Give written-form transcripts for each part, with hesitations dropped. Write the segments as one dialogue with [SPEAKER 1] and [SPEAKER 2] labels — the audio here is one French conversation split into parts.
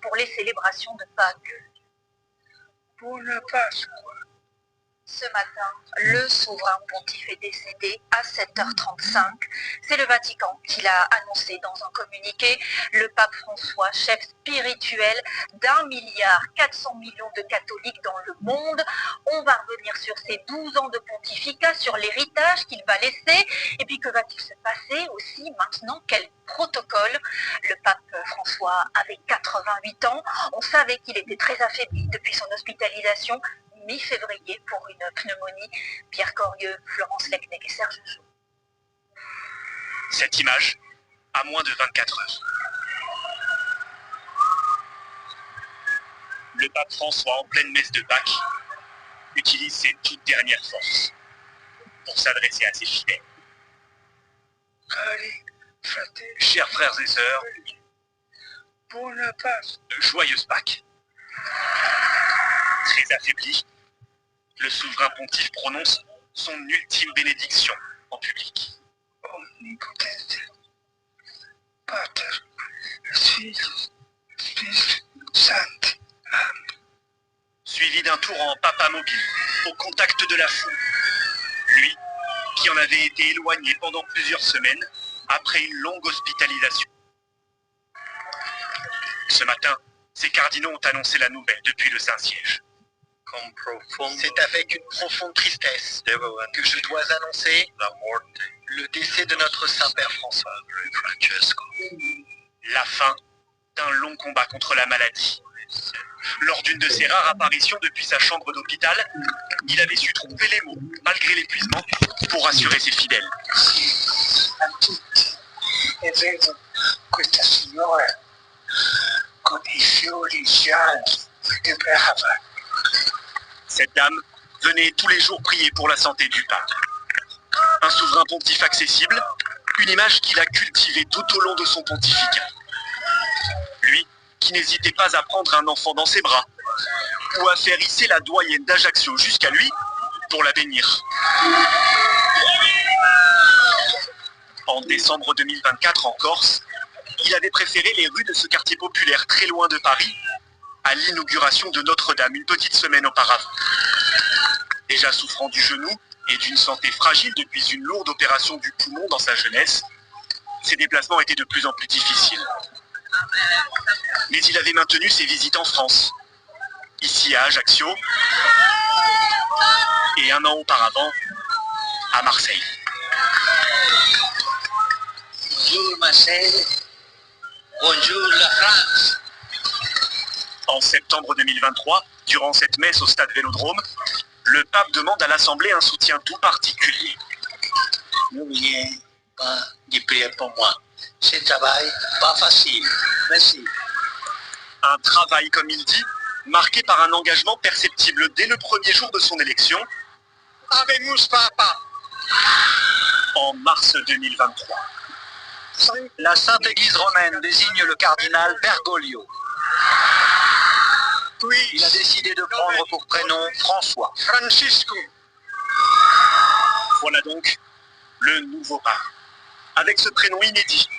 [SPEAKER 1] pour les célébrations de Pâques.
[SPEAKER 2] Buona Pasqua.
[SPEAKER 1] Ce matin, le souverain pontife est décédé à 7h35. C'est le Vatican qui l'a annoncé dans un communiqué. Le pape François, chef spirituel d'1,4 milliard de catholiques dans le monde. On va revenir sur ses 12 ans de pontificat, sur l'héritage qu'il va laisser. Et puis que va-t-il se passer aussi maintenant? Quel protocole? Le pape François avait 88 ans. On savait qu'il était très affaibli depuis son hospitalisation mi-février pour une pneumonie. Pierre Corieux, Florence Lecnec et Serge Jou.
[SPEAKER 3] Cette image, à moins de 24 heures. Le pape François, en pleine messe de Pâques, utilise ses toutes dernières forces pour s'adresser à ses fidèles.
[SPEAKER 2] Cari fratelli,
[SPEAKER 3] Chers frères et sœurs,
[SPEAKER 2] buona Pasqua.
[SPEAKER 3] de joyeuses Pâques. Très affaibli, le souverain pontife prononce son ultime bénédiction en public.
[SPEAKER 2] Omnipotente, Pater, Filius, Spiritus Sancti. Amen.
[SPEAKER 3] Suivi d'un tour en papa mobile, au contact de la foule. Lui, qui en avait été éloigné pendant plusieurs semaines, après une longue hospitalisation. Ce matin, ces cardinaux ont annoncé la nouvelle depuis le Saint-Siège. C'est avec une profonde tristesse que je dois annoncer le décès de notre Saint-Père François. La fin d'un long combat contre la maladie. Lors d'une de ses rares apparitions depuis sa chambre d'hôpital, il avait su trouver les mots, malgré l'épuisement, pour rassurer ses fidèles.
[SPEAKER 2] A tutti, e vedo questa signora con i fiori gialli e brava.
[SPEAKER 3] Cette dame venait tous les jours prier pour la santé du pape. Un souverain pontife accessible, une image qu'il a cultivée tout au long de son pontificat. Lui, qui n'hésitait pas à prendre un enfant dans ses bras, ou à faire hisser la doyenne d'Ajaccio jusqu'à lui pour la bénir. En décembre 2024, en Corse, il avait préféré les rues de ce quartier populaire très loin de Paris à l'inauguration de Notre-Dame une petite semaine auparavant. Déjà souffrant du genou et d'une santé fragile depuis une lourde opération du poumon dans sa jeunesse, ses déplacements étaient de plus en plus difficiles. Mais il avait maintenu ses visites en France, ici à Ajaccio, et un an auparavant, à Marseille.
[SPEAKER 2] Bonjour Marseille, bonjour la France.
[SPEAKER 3] En septembre 2023, durant cette messe au stade Vélodrome, le pape demande à l'Assemblée un soutien tout particulier.
[SPEAKER 2] N'oubliez pas de prier pour moi. Ce travail pas facile. Merci.
[SPEAKER 3] Un travail, comme il dit, marqué par un engagement perceptible dès le premier jour de son élection,
[SPEAKER 2] Habemus Papa.
[SPEAKER 3] en mars 2023.
[SPEAKER 4] La Sainte Église romaine désigne le cardinal Bergoglio.
[SPEAKER 3] Puis,
[SPEAKER 4] Il a décidé de prendre pour prénom François.
[SPEAKER 2] Francisco.
[SPEAKER 3] voilà donc le nouveau pape. Avec ce prénom inédit,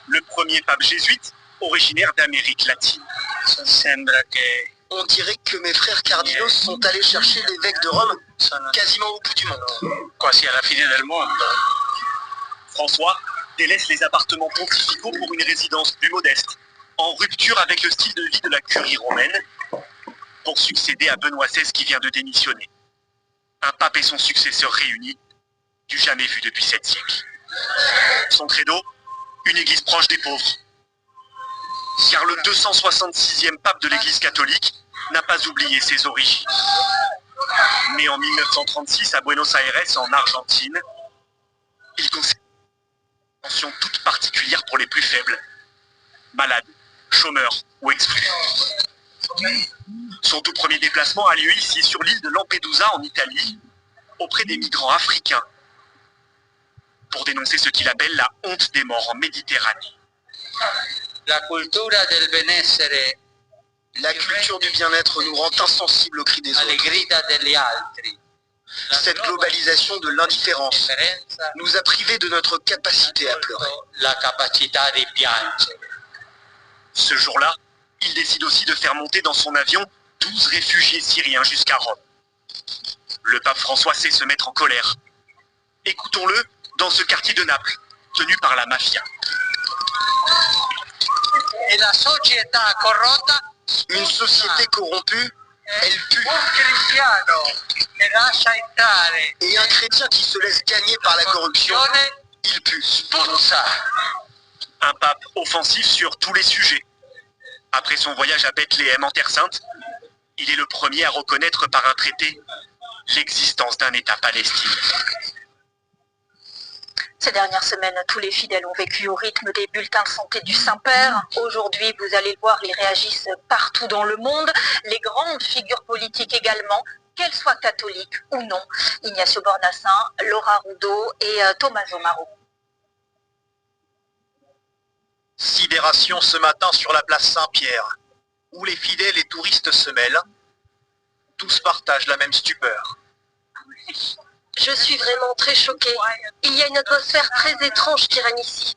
[SPEAKER 3] le premier pape jésuite originaire d'Amérique latine. On dirait que mes frères cardinaux sont allés chercher l'évêque de Rome quasiment au bout du monde.
[SPEAKER 2] Quasi à la fin del monde.
[SPEAKER 3] François délaisse les appartements pontificaux pour une résidence plus modeste, en rupture avec le style de vie de la curie romaine, pour succéder à Benoît XVI qui vient de démissionner. Un pape et son successeur réunis, du jamais vu depuis 7 siècles. Son credo, une église proche des pauvres. Car le 266e pape de l'église catholique n'a pas oublié ses origines. Né en 1936 à Buenos Aires, en Argentine, il conserve une attention toute particulière pour les plus faibles, malades, chômeurs ou exclus. Son tout premier déplacement a lieu ici, sur l'île de Lampedusa, en Italie, auprès des migrants africains, pour dénoncer ce qu'il appelle la honte des morts en Méditerranée.
[SPEAKER 4] La cultura del benessere
[SPEAKER 3] La culture du bien-être nous rend insensibles aux cris des
[SPEAKER 4] alle
[SPEAKER 3] autres.
[SPEAKER 4] grida degli altri.
[SPEAKER 3] Cette globalisation de l'indifférence nous a privés de notre capacité à pleurer.
[SPEAKER 4] La capacità di piangere.
[SPEAKER 3] Ce jour-là, Il décide aussi de faire monter dans son avion 12 réfugiés syriens jusqu'à Rome. Le pape François sait se mettre en colère. Écoutons-le dans ce quartier de Naples, tenu par la mafia.
[SPEAKER 4] Une société corrompue, elle pue. Et un chrétien qui se laisse gagner par la corruption, il pue.
[SPEAKER 3] Un pape offensif sur tous les sujets. Après son voyage à Bethléem en Terre Sainte, il est le premier à reconnaître par un traité l'existence d'un État palestinien.
[SPEAKER 1] Ces dernières semaines, tous les fidèles ont vécu au rythme des bulletins de santé du Saint-Père. Aujourd'hui, vous allez le voir, ils réagissent partout dans le monde. Les grandes figures politiques également, qu'elles soient catholiques ou non. Ignacio Bornassin, Laura Rudo et Tommaso Maro.
[SPEAKER 4] Sidération ce matin sur la place Saint-Pierre, où les fidèles et touristes se mêlent. Tous partagent la même stupeur.
[SPEAKER 5] Je suis vraiment très choquée. Il y a une atmosphère très étrange qui règne ici.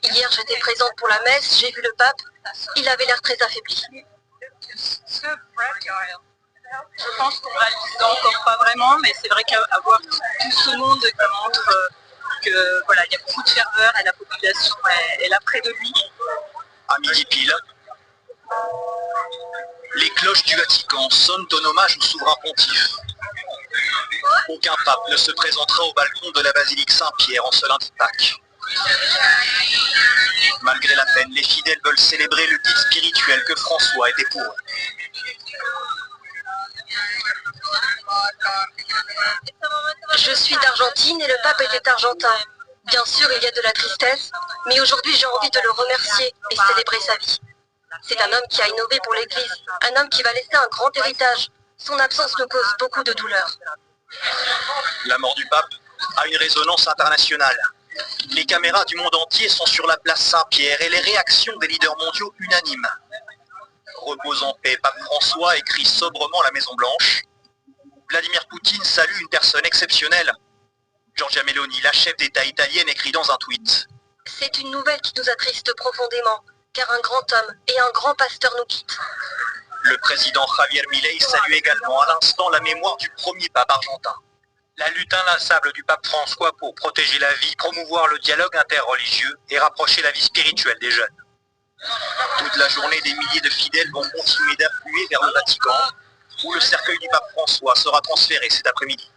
[SPEAKER 5] Hier, j'étais présente pour la messe, j'ai vu le pape. Il avait l'air très affaibli.
[SPEAKER 6] Je pense qu'on ne réalise encore pas vraiment, mais c'est vrai qu'avoir tout ce monde qui montre que voilà, il y a beaucoup de ferveur et la population est là près de lui.
[SPEAKER 4] À midi pile, les cloches du Vatican sonnent en hommage au souverain pontife. Aucun pape ne se présentera au balcon de la basilique Saint-Pierre en ce lundi de Pâques. Malgré la peine, les fidèles veulent célébrer le guide spirituel que François était pour eux.
[SPEAKER 5] Je suis d'Argentine et le pape était argentin. Bien sûr, il y a de la tristesse, mais aujourd'hui j'ai envie de le remercier et célébrer sa vie. C'est un homme qui a innové pour l'Église, un homme qui va laisser un grand héritage. Son absence nous cause beaucoup de douleur.
[SPEAKER 4] La mort du pape a une résonance internationale. Les caméras du monde entier sont sur la place Saint-Pierre et les réactions des leaders mondiaux unanimes. Repose en paix, pape François, écrit sobrement la Maison-Blanche. Vladimir Poutine salue une personne exceptionnelle. Giorgia Meloni, la chef d'État italienne, écrit dans un tweet.
[SPEAKER 5] C'est une nouvelle qui nous attriste profondément, car un grand homme et un grand pasteur nous quittent.
[SPEAKER 4] Le président Javier Milei salue également à l'instant la mémoire du premier pape argentin. La lutte inlassable du pape François pour protéger la vie, promouvoir le dialogue interreligieux et rapprocher la vie spirituelle des jeunes. Toute la journée, des milliers de fidèles vont continuer d'affluer vers le Vatican, où le cercueil du pape François sera transféré cet après-midi.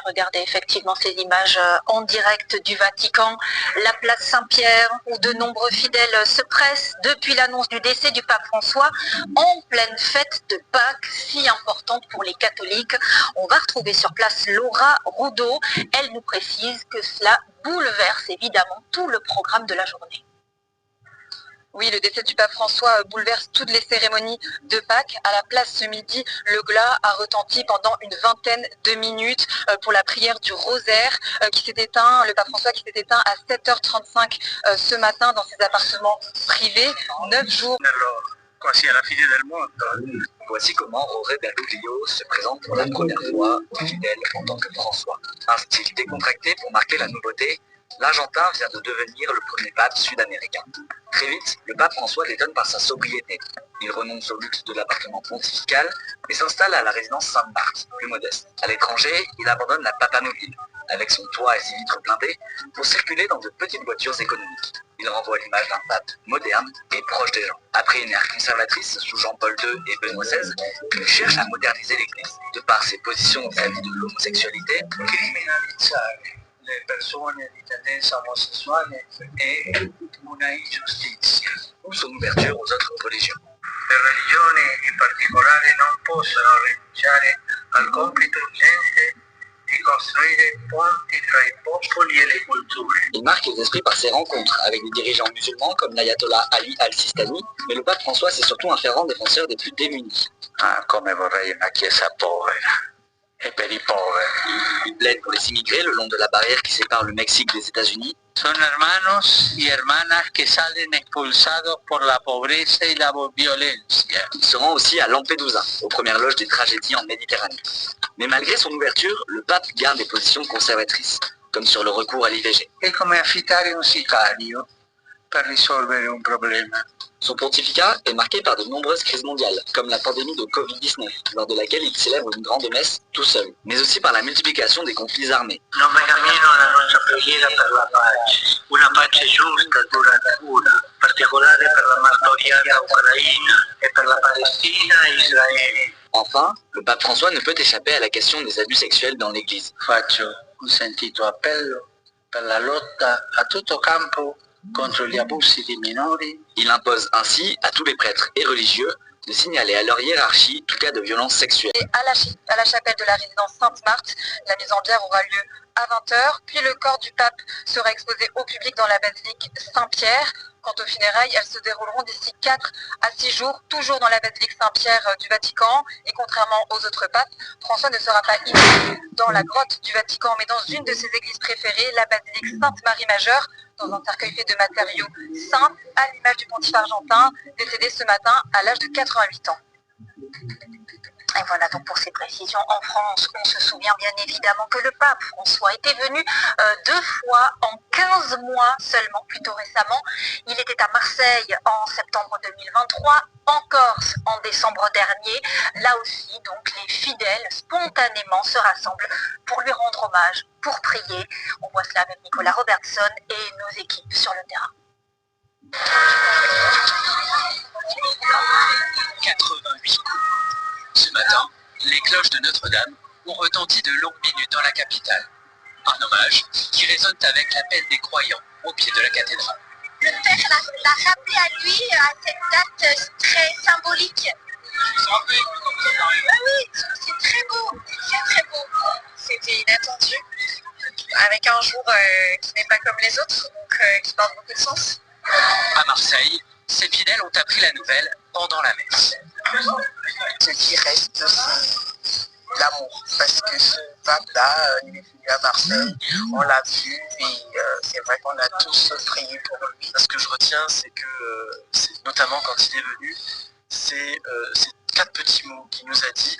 [SPEAKER 1] Regardez effectivement ces images en direct du Vatican, la place Saint-Pierre, où de nombreux fidèles se pressent depuis l'annonce du décès du pape François, en pleine fête de Pâques, si importante pour les catholiques. On va retrouver sur place Laura Rudo. Elle nous précise que cela bouleverse évidemment tout le programme de la journée.
[SPEAKER 7] Oui, le décès du pape François bouleverse toutes les cérémonies de Pâques. À la place ce midi, le glas a retenti pendant une vingtaine de minutes pour la prière du rosaire qui s'est éteint, le pape François qui s'est éteint à 7h35 ce matin dans ses appartements privés, 9 jours.
[SPEAKER 8] Voici comment José Bergoglio se présente pour la première fois fidèle en tant que François. Un style décontracté pour marquer la nouveauté. L'Argentin vient de devenir le premier pape sud-américain. Très vite, le pape François l'étonne par sa sobriété. Il renonce au luxe de l'appartement pontifical et s'installe à la résidence Sainte-Marthe, plus modeste. À l'étranger, il abandonne la Papanopile, avec son toit et ses vitres blindées, pour circuler dans de petites voitures économiques. Il renvoie l'image d'un pape moderne et proche des gens. Après une ère conservatrice sous Jean-Paul II et Benoît XVI, il cherche à moderniser l'Église. De par ses positions vis-à-vis de l'homosexualité,
[SPEAKER 2] le persone di tendenza omosessuale è una ingiustizia.
[SPEAKER 8] Ou son ouverture aux autres religions.
[SPEAKER 2] Le religioni in particolare non possono rinunciare al compito urgente di costruire ponti tra i popoli e le culture.
[SPEAKER 8] Il marque les esprits par ses rencontres avec des dirigeants musulmans comme l'ayatollah Ali al-Sistani, mais le pape François c'est surtout un fervent défenseur des plus démunis.
[SPEAKER 2] Ah, come vorrei una chiesa povera. Et per i poveri.
[SPEAKER 8] Il plaide pour les immigrés le long de la barrière qui sépare le Mexique des États-Unis.
[SPEAKER 2] Son hermanos y hermanas que salen expulsados por la pobreza y la violencia.
[SPEAKER 8] Il se rend aussi à Lampedusa, aux premières loges des tragédies en Méditerranée. Mais malgré son ouverture, le pape garde des positions conservatrices. comme sur le recours à l'IVG.
[SPEAKER 2] È come affittare un sicario per risolvere un problema.
[SPEAKER 8] Son pontificat est marqué par de nombreuses crises mondiales, comme la pandémie de Covid-19, lors de laquelle il célèbre une grande messe tout seul, mais aussi par la multiplication des conflits armés.
[SPEAKER 2] Non megamino la nostra preghiera per la pace, una pace giusta, duratura, particolare per la martoriata Ucraina e per la Palestina e Israele.
[SPEAKER 8] Enfin, le pape François ne peut échapper à la question des abus sexuels dans l'Église.
[SPEAKER 2] Faccio un sentito appello per la lotta a tutto campo contre gli abusi di minori.
[SPEAKER 8] Il impose ainsi à tous les prêtres et religieux de signaler à leur hiérarchie tout cas de violence sexuelle.
[SPEAKER 7] Et à la chapelle de la résidence Sainte-Marthe, la mise en bière aura lieu à 20h, puis le corps du pape sera exposé au public dans la basilique Saint-Pierre. Quant aux funérailles, elles se dérouleront d'ici 4 à 6 jours, toujours dans la basilique Saint-Pierre du Vatican. Et contrairement aux autres papes, François ne sera pas inhumé dans la grotte du Vatican, mais dans une de ses églises préférées, la basilique Sainte-Marie-Majeure, dans un cercueil fait de matériaux simples, à l'image du pontife argentin, décédé ce matin à l'âge de 88 ans. Et voilà donc pour ces précisions. En France, on se souvient bien évidemment que le pape François était venu 2 fois en 15 mois seulement, plutôt récemment. Il était à Marseille en septembre 2023, en Corse en décembre dernier. Là aussi, donc, les fidèles spontanément se rassemblent pour lui rendre hommage, pour prier. On voit cela avec Nicolas Robertson et nos équipes sur le terrain.
[SPEAKER 9] 88 coups. Ce matin, les cloches de Notre-Dame ont retenti de longues minutes dans la capitale. Un hommage qui résonne avec l'appel des croyants au pied de la cathédrale.
[SPEAKER 1] Le père l'a rappelé à lui à cette date très symbolique. Oui, c'est très beau, c'est très beau. C'était inattendu, avec un jour qui n'est pas comme les autres, donc qui porte beaucoup de sens.
[SPEAKER 9] À Marseille, ces fidèles ont appris la nouvelle pendant la messe.
[SPEAKER 10] Ce qui reste, c'est l'amour, parce que ce pape-là, il est venu à Marseille, on l'a vu, et c'est vrai qu'on a tous prié pour lui.
[SPEAKER 11] Ce que je retiens, c'est que, notamment quand il est venu, c'est ces 4 petits mots qu'il nous a dit,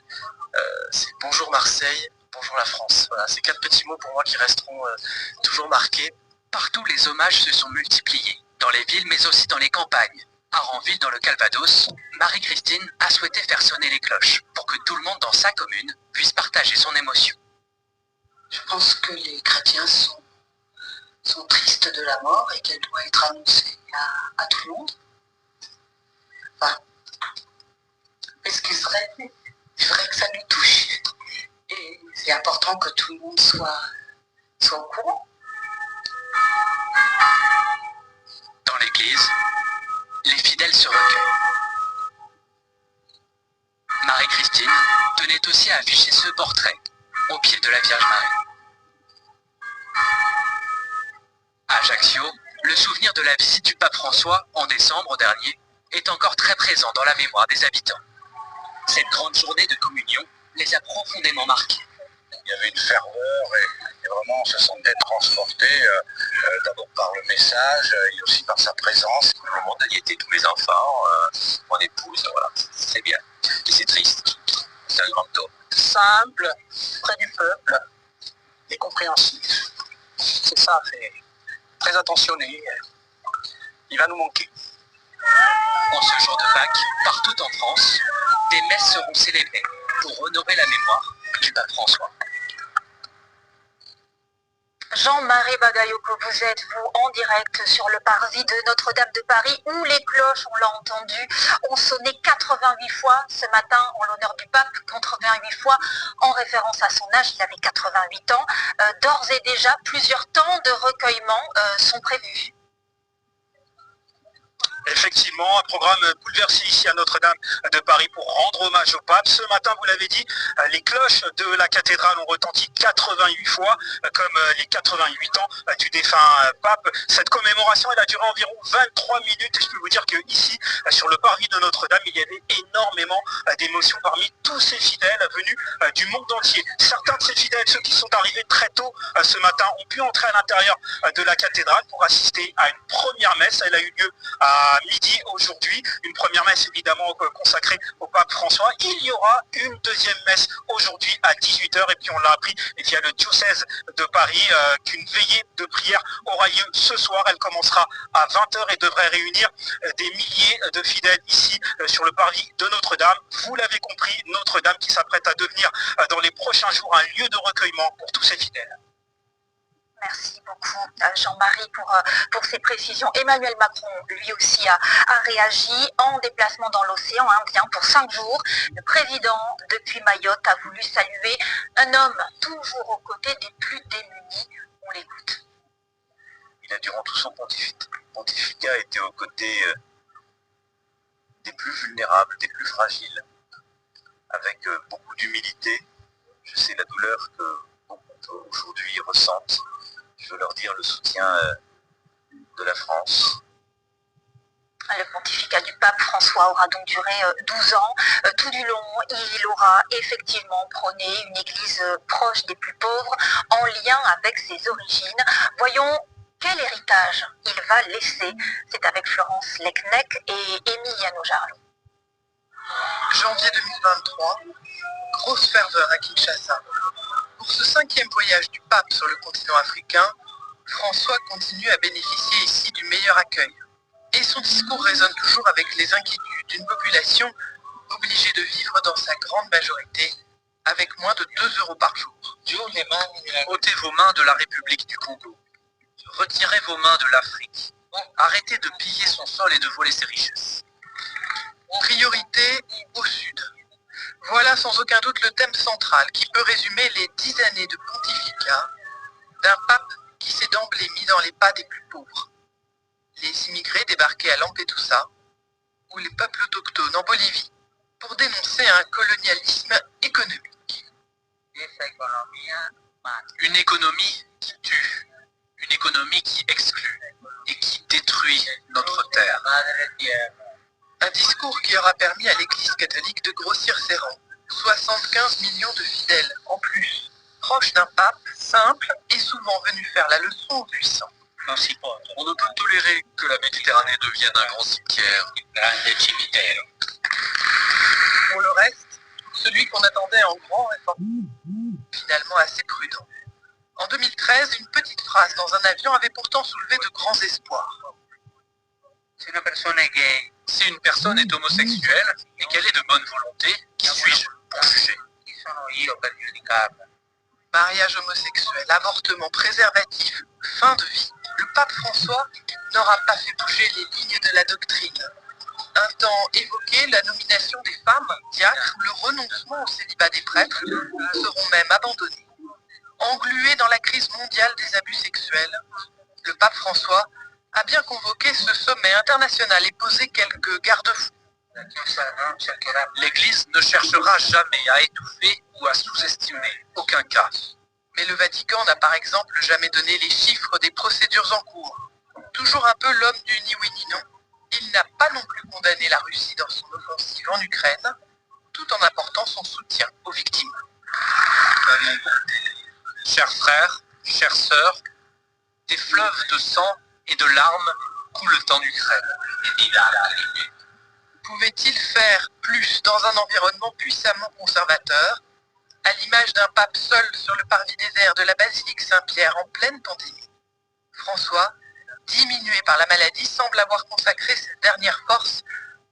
[SPEAKER 11] c'est bonjour Marseille, bonjour la France. Voilà, ces 4 petits mots pour moi qui resteront toujours marqués.
[SPEAKER 9] Partout, les hommages se sont multipliés, dans les villes mais aussi dans les campagnes. À Ranville, dans le Calvados, Marie-Christine a souhaité faire sonner les cloches pour que tout le monde dans sa commune puisse partager son émotion.
[SPEAKER 10] Je pense que les chrétiens sont tristes de la mort et qu'elle doit être annoncée à tout le monde. Enfin, parce que c'est vrai que ça nous touche. Et c'est important que tout le monde soit au courant.
[SPEAKER 9] Dans l'église, les fidèles se recueillent. Marie-Christine tenait aussi à afficher ce portrait au pied de la Vierge Marie. À Ajaccio, le souvenir de la visite du pape François en décembre dernier est encore très présent dans la mémoire des habitants. Cette grande journée de communion les a profondément marqués.
[SPEAKER 12] Il y avait une ferveur et vraiment on se sentait transporté d'abord par le message et aussi par sa présence.
[SPEAKER 4] Tout le monde y était, tous les enfants, mon épouse, voilà, c'est bien. Et c'est triste, c'est un grand homme.
[SPEAKER 10] Simple, près du peuple, et compréhensif. C'est ça, c'est très attentionné. Il va nous manquer.
[SPEAKER 9] En ce jour de Pâques, partout en France, des messes seront célébrées pour honorer la mémoire du pape François.
[SPEAKER 1] Jean-Marie Bagayoko, vous êtes, vous, en direct sur le parvis de Notre-Dame de Paris, où les cloches, on l'a entendu, ont sonné 88 fois ce matin en l'honneur du pape, 88 fois en référence à son âge, il avait 88 ans. D'ores et déjà, plusieurs temps de recueillement sont prévus.
[SPEAKER 3] Effectivement, un programme bouleversé ici à Notre-Dame de Paris pour rendre hommage au pape. Ce matin, vous l'avez dit, les cloches de la cathédrale ont retenti 88 fois, comme les 88 ans du défunt pape. Cette commémoration, elle a duré environ 23 minutes. Et je peux vous dire qu'ici, sur le parvis de Notre-Dame, il y avait énormément d'émotions parmi tous ces fidèles venus du monde entier. Certains de ces fidèles, ceux qui sont arrivés très tôt ce matin, ont pu entrer à l'intérieur de la cathédrale pour assister à une première messe. Elle a eu lieu à à midi aujourd'hui. Une première messe évidemment consacrée au pape François. Il y aura une deuxième messe aujourd'hui à 18h et puis on l'a appris via le diocèse de Paris qu'une veillée de prière aura lieu ce soir. Elle commencera à 20h et devrait réunir des milliers de fidèles ici sur le parvis de Notre-Dame. Vous l'avez compris, Notre-Dame qui s'apprête à devenir dans les prochains jours un lieu de recueillement pour tous ses fidèles.
[SPEAKER 1] Merci beaucoup Jean-Marie pour ces précisions. Emmanuel Macron, lui aussi, a réagi en déplacement dans l'océan, bien pour 5 jours. Le président, depuis Mayotte, a voulu saluer un homme toujours aux côtés des plus démunis. On l'écoute.
[SPEAKER 4] Il a durant tout son pontificat été aux côtés des plus vulnérables, des plus fragiles, avec beaucoup d'humilité. Je sais la douleur que beaucoup aujourd'hui ressentent. Je veux leur dire le soutien de la France.
[SPEAKER 1] Le pontificat du pape François aura donc duré 12 ans. Tout du long, il aura effectivement prôné une église proche des plus pauvres, en lien avec ses origines. Voyons quel héritage il va laisser. C'est avec Florence Lecnec et Emiliano Jarlo.
[SPEAKER 13] Janvier 2023, grosse ferveur à Kinshasa. Pour ce 5e voyage du pape sur le continent africain, François continue à bénéficier ici du meilleur accueil. Et son discours résonne toujours avec les inquiétudes d'une population obligée de vivre dans sa grande majorité avec moins de 2 € par jour.
[SPEAKER 9] Ôtez vos mains de la République du Congo. Retirez vos mains de l'Afrique. Arrêtez de piller son sol et de voler ses richesses.
[SPEAKER 13] Priorité au sud. Voilà sans aucun doute le thème central qui peut résumer les 10 années de pontificat d'un pape qui s'est d'emblée mis dans les pas des plus pauvres. Les immigrés débarqués à Lampedusa ou les peuples autochtones en Bolivie pour dénoncer un colonialisme économique.
[SPEAKER 9] Une économie qui tue, une économie qui exclut et qui détruit notre terre.
[SPEAKER 13] Un discours qui aura permis à l'Église catholique de grossir ses rangs. 75 millions de fidèles en plus, proches d'un pape simple et souvent venu faire la leçon aux puissants.
[SPEAKER 9] On ne peut tolérer que la Méditerranée devienne un grand cimetière.
[SPEAKER 13] Pour le reste, celui qu'on attendait en grand réforme, finalement assez prudent. En 2013, une petite phrase dans un avion avait pourtant soulevé de grands espoirs.
[SPEAKER 9] Si une personne est homosexuelle et qu'elle est de bonne volonté, qui suis-je pour juger?
[SPEAKER 13] Mariage homosexuel, avortement, préservatif, fin de vie, le pape François n'aura pas fait bouger les lignes de la doctrine. Un temps évoqué, la nomination des femmes, diacres, le renoncement au célibat des prêtres seront même abandonnés. Englué dans la crise mondiale des abus sexuels, le pape François a bien convoqué ce sommet international et posé quelques garde-fous.
[SPEAKER 9] L'Église ne cherchera jamais à étouffer ou à sous-estimer aucun cas.
[SPEAKER 13] Mais le Vatican n'a par exemple jamais donné les chiffres des procédures en cours. Toujours un peu l'homme du ni oui ni non, il n'a pas non plus condamné la Russie dans son offensive en Ukraine, tout en apportant son soutien aux victimes.
[SPEAKER 9] Chers frères, chères sœurs, des fleuves de sang et de larmes coulent en Ukraine.
[SPEAKER 13] Pouvait-il faire plus dans un environnement puissamment conservateur, à l'image d'un pape seul sur le parvis désert de la basilique Saint-Pierre en pleine pandémie? François, diminué par la maladie, semble avoir consacré ses dernières forces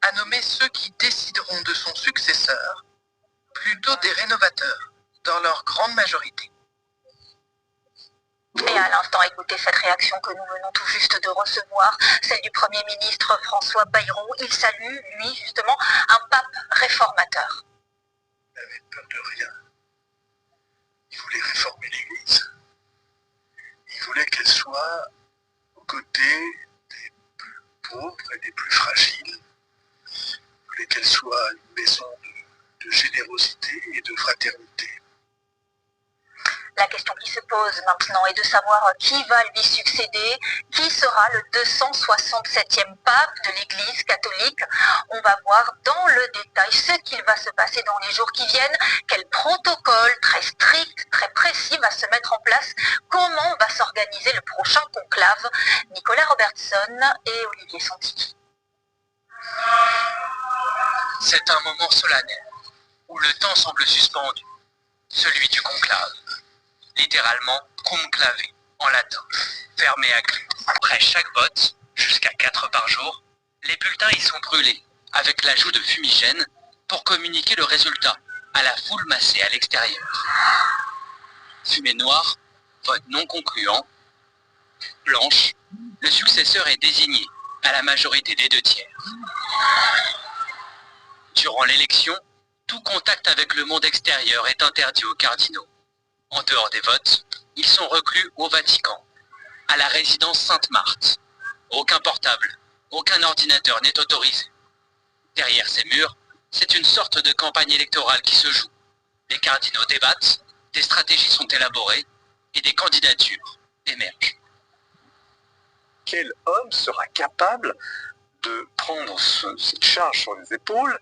[SPEAKER 13] à nommer ceux qui décideront de son successeur, plutôt des rénovateurs, dans leur grande majorité.
[SPEAKER 1] Et à l'instant, écoutez cette réaction que nous venons tout juste de recevoir, celle du Premier ministre François Bayrou. Il salue, lui, justement, un pape réformateur.
[SPEAKER 12] Il n'avait peur de rien. Il voulait réformer l'Église. Il voulait qu'elle soit aux côtés des plus pauvres et des plus fragiles. Il voulait qu'elle soit une maison de générosité et de fraternité.
[SPEAKER 1] La question qui se pose maintenant est de savoir qui va lui succéder, qui sera le 267e pape de l'Église catholique. On va voir dans le détail ce qu'il va se passer dans les jours qui viennent, quel protocole très strict, très précis va se mettre en place, comment va s'organiser le prochain conclave. Nicolas Robertson et Olivier Santi.
[SPEAKER 9] C'est un moment solennel, où le temps semble suspendu, celui du conclave. Littéralement conclavé, en latin, fermé à clé. Après chaque vote, jusqu'à 4 par jour, les bulletins y sont brûlés, avec l'ajout de fumigène, pour communiquer le résultat à la foule massée à l'extérieur. Fumée noire, vote non concluant. Blanche, le successeur est désigné à la majorité des 2/3. Durant l'élection, tout contact avec le monde extérieur est interdit aux cardinaux. En dehors des votes, ils sont reclus au Vatican, à la résidence Sainte-Marthe. Aucun portable, aucun ordinateur n'est autorisé. Derrière ces murs, c'est une sorte de campagne électorale qui se joue. Les cardinaux débattent, des stratégies sont élaborées et des candidatures émergent.
[SPEAKER 14] Quel homme sera capable de prendre cette charge sur les épaules,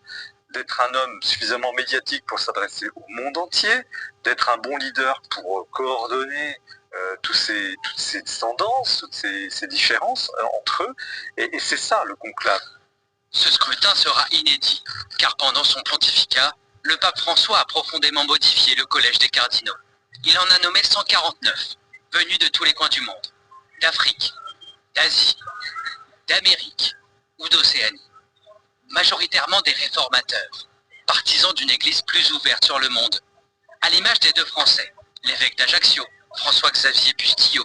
[SPEAKER 14] d'être un homme suffisamment médiatique pour s'adresser au monde entier, d'être un bon leader pour coordonner toutes ces tendances, toutes ces différences entre eux, et c'est ça le conclave.
[SPEAKER 9] Ce scrutin sera inédit, car pendant son pontificat, le pape François a profondément modifié le collège des cardinaux. Il en a nommé 149, venus de tous les coins du monde, d'Afrique, d'Asie, d'Amérique ou d'Océanie. Majoritairement des réformateurs, partisans d'une église plus ouverte sur le monde, à l'image des 2 Français, l'évêque d'Ajaccio, François-Xavier Bustillo,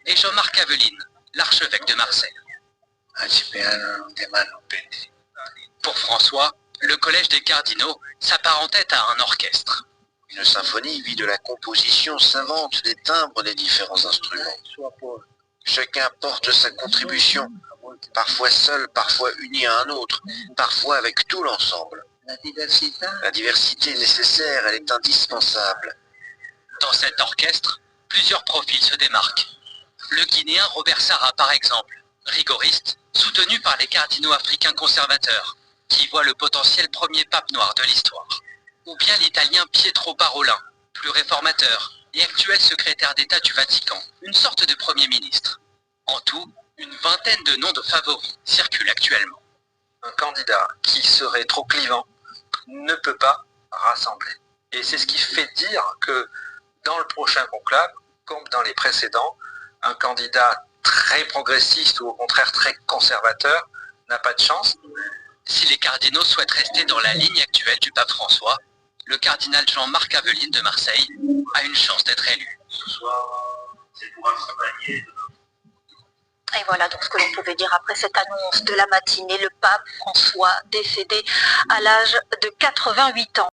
[SPEAKER 9] et Jean-Marc Aveline, l'archevêque de Marseille. Pour François, le collège des cardinaux s'apparentait à un orchestre.
[SPEAKER 2] Une symphonie vit de la composition savante des timbres des différents instruments. Chacun porte sa contribution, parfois seul, parfois uni à un autre, parfois avec tout l'ensemble. La diversité est nécessaire, elle est indispensable.
[SPEAKER 9] Dans cet orchestre, plusieurs profils se démarquent. Le Guinéen Robert Sarah, par exemple, rigoriste, soutenu par les cardinaux africains conservateurs, qui voient le potentiel premier pape noir de l'histoire. Ou bien l'Italien Pietro Parolin, plus réformateur et actuel secrétaire d'État du Vatican, une sorte de Premier ministre. En tout, une vingtaine de noms de favoris circulent actuellement.
[SPEAKER 14] Un candidat qui serait trop clivant ne peut pas rassembler. Et c'est ce qui fait dire que dans le prochain conclave, comme dans les précédents, un candidat très progressiste ou au contraire très conservateur n'a pas de chance.
[SPEAKER 9] Si les cardinaux souhaitent rester dans la ligne actuelle du pape François, le cardinal Jean-Marc Aveline de Marseille a une chance d'être élu.
[SPEAKER 2] Ce soir, c'est pour accompagner.
[SPEAKER 1] Et voilà donc ce que l'on pouvait dire après cette annonce de la matinée, le pape François décédé à l'âge de 88 ans.